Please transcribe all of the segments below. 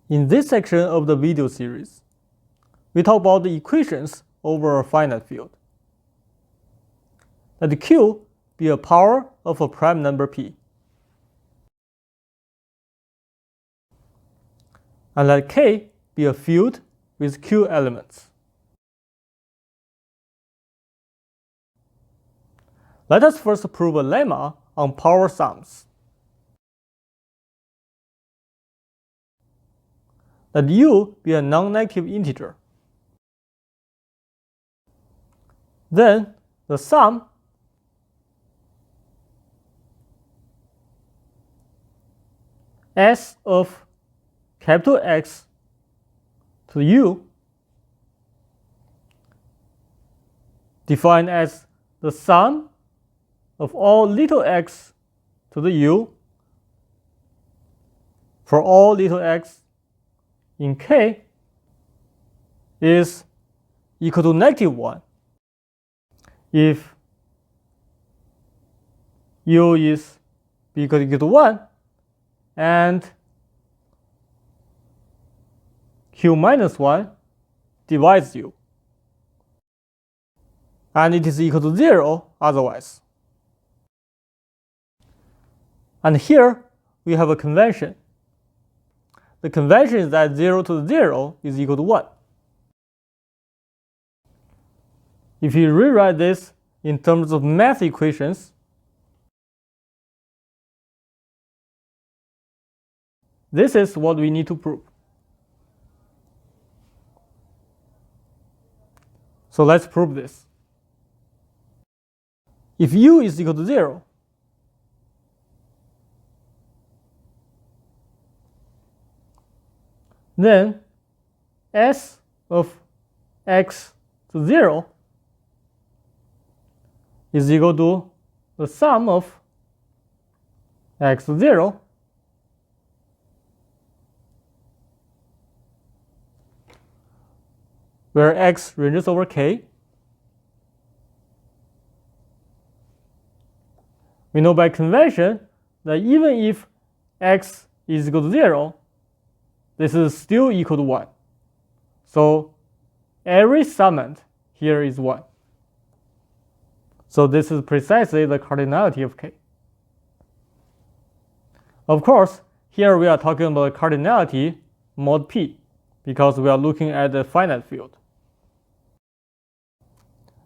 In this section of the video series, we talk about the equations over a finite field. Let Q be a power of a prime number P. And let K be a field with Q elements. Let us first prove a lemma on power sums. Let U be a non-negative integer. Then the sum S of capital X to U, defined as the sum of all little x to the U for all little x in K, is equal to -1 if U is bigger than equal to 1 and Q minus 1 divides U, and it is equal to 0 otherwise. And here we have a convention. The convention is that 0 to 0 is equal to 1. If you rewrite this in terms of math equations, this is what we need to prove. So let's prove this. If U is equal to 0, then S of x to 0 is equal to the sum of x to 0 where x ranges over k. We know by convention that even if x is equal to 0, this is still equal to 1. So every summand here is 1. So this is precisely the cardinality of K. Of course, here we are talking about cardinality mod P because we are looking at a finite field.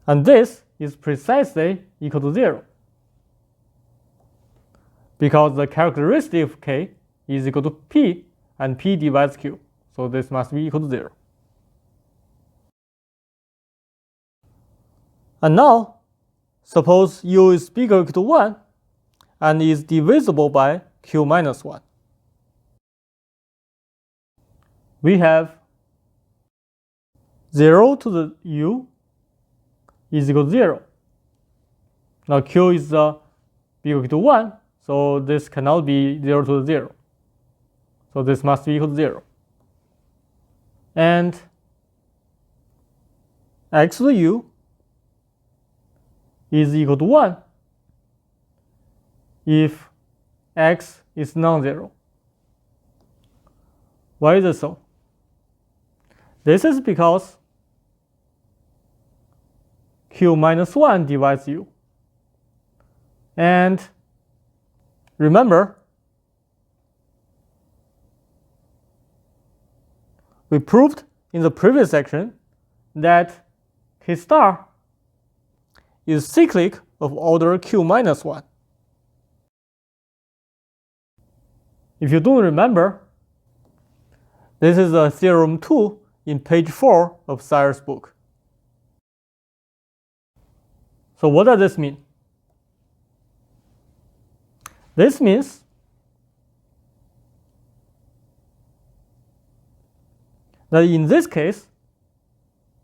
And this is precisely equal to 0 because the characteristic of K is equal to P and P divides Q. So this must be equal to 0. And now, suppose U is bigger or equal to 1 and is divisible by Q minus 1. We have 0 to the U is equal to 0. Now Q is bigger or equal to 1, so this cannot be 0 to the 0. So this must be equal to 0. And x to the U is equal to 1 if x is non-zero. Why is it so? This is because Q minus 1 divides U. And remember, we proved in the previous section that K star is cyclic of order Q minus 1. If you don't remember, this is a theorem 2 in page 4 of Sayre's book. So what does this mean? This means that in this case,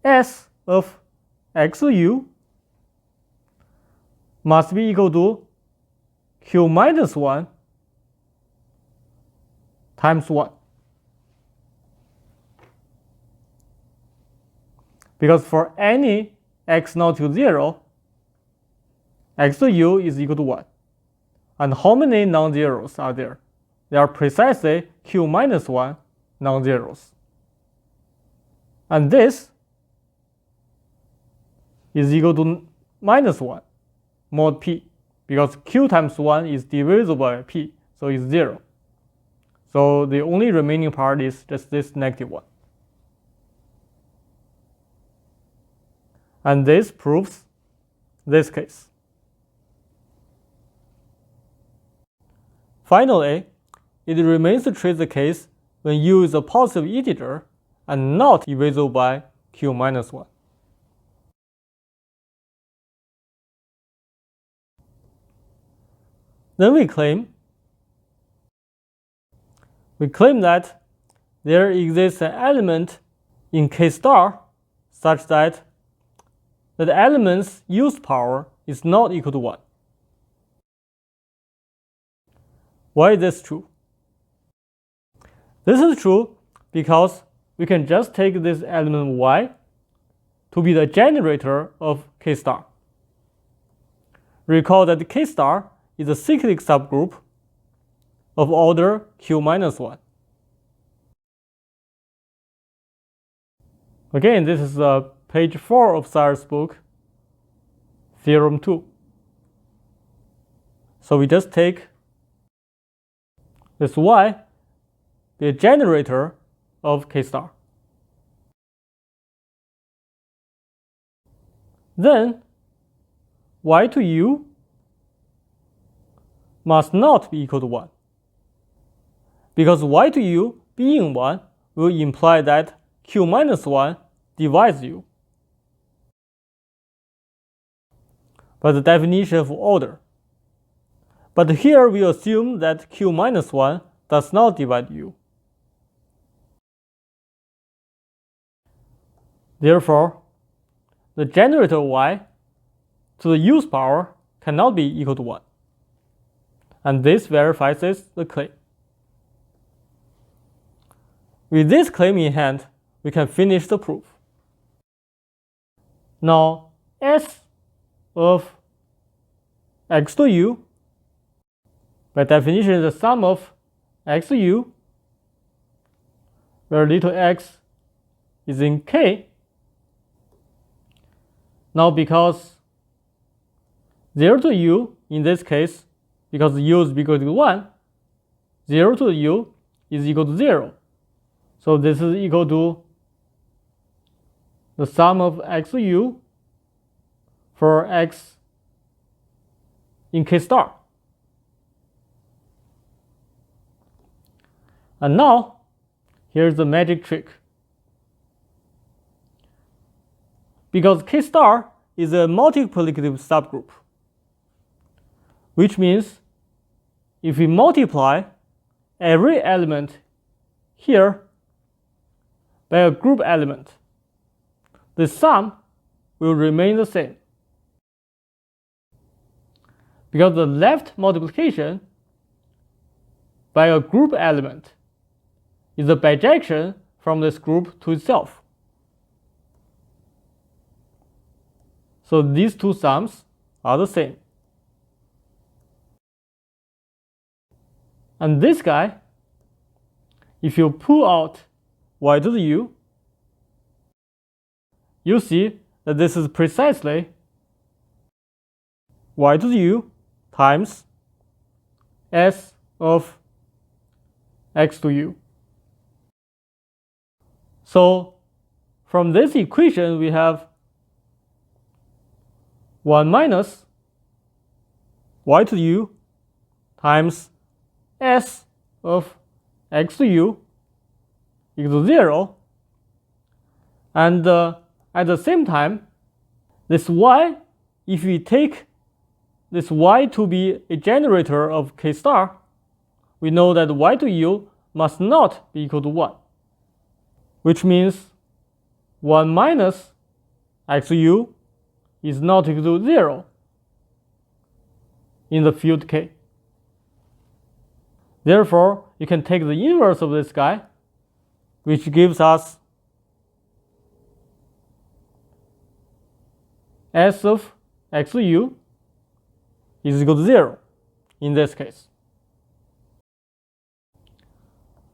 S of x to U must be equal to Q minus 1 times 1. Because for any x not to 0, x to U is equal to 1. And how many non-zeros are there? There are precisely Q minus 1 non-zeros. And this is equal to minus 1 mod p, because q times 1 is divisible by p, so it's 0. So the only remaining part is just this negative 1. And this proves this case. Finally, it remains to treat the case when u is a positive integer and not divisible by q minus 1. Then we claim that there exists an element in K star such that the element's used power is not equal to 1. Why is this true? This is true because we can just take this element y to be the generator of K star. Recall that K star is a cyclic subgroup of order q minus 1. Again, this is page 4 of Sayre's book, Theorem 2. So we just take this y be a generator of K star. Then y to u must not be equal to 1, because y to u being 1 will imply that q minus 1 divides u. By the definition of order. But here we assume that q minus 1 does not divide u. Therefore, the generator y to the u's power cannot be equal to 1. And this verifies the claim. With this claim in hand, we can finish the proof. Now, S of x to u, by definition, is the sum of x to u, where little x is in K. Now, because 0 to u, in this case, because u is equal to 1, 0 to u is equal to 0. So this is equal to the sum of x to u for x in K star. And now, here's the magic trick. Because K star is a multiplicative subgroup, which means if we multiply every element here by a group element, the sum will remain the same. Because the left multiplication by a group element is a bijection from this group to itself. So these two sums are the same. And this guy, if you pull out y to the u, you see that this is precisely y to the u times s of x to u. So from this equation, we have 1 minus y to the u times s of x to u equal to 0. And at the same time, this y, if we take this y to be a generator of K star, we know that y to u must not be equal to 1, which means 1 minus x to u is not equal to 0 in the field K. Therefore, you can take the inverse of this guy, which gives us s of x to u is equal to 0 in this case.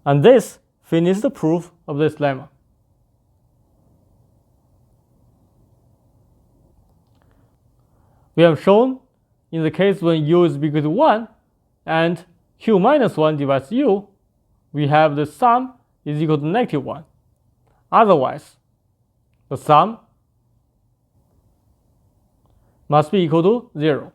And this finish the proof of this lemma. We have shown in the case when u is equal to 1 and q minus 1 divides u, we have the sum is equal to negative 1. Otherwise, the sum must be equal to 0.